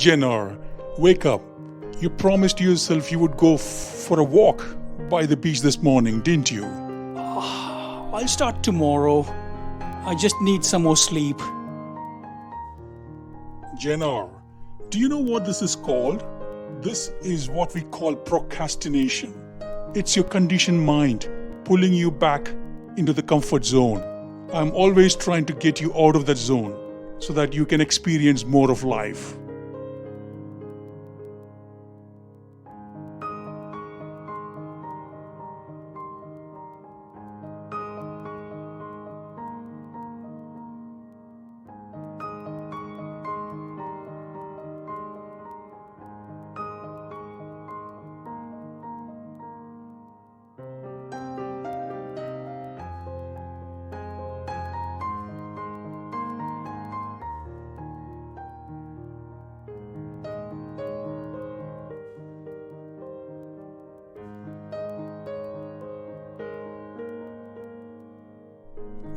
Jannar, wake up. You promised yourself you would go for a walk by the beach this morning, didn't you? I'll start tomorrow. I just need some more sleep. Jannar, do you know what this is called? This is what we call procrastination. It's your conditioned mind pulling you back into the comfort zone. I'm always trying to get you out of that zone so that you can experience more of life.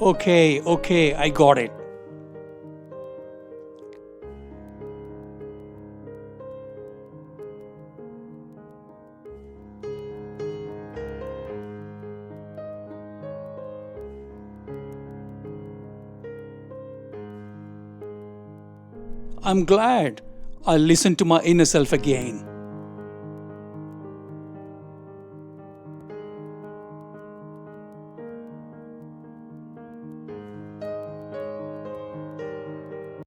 Okay, I got it. I'm glad I listened to my inner self again.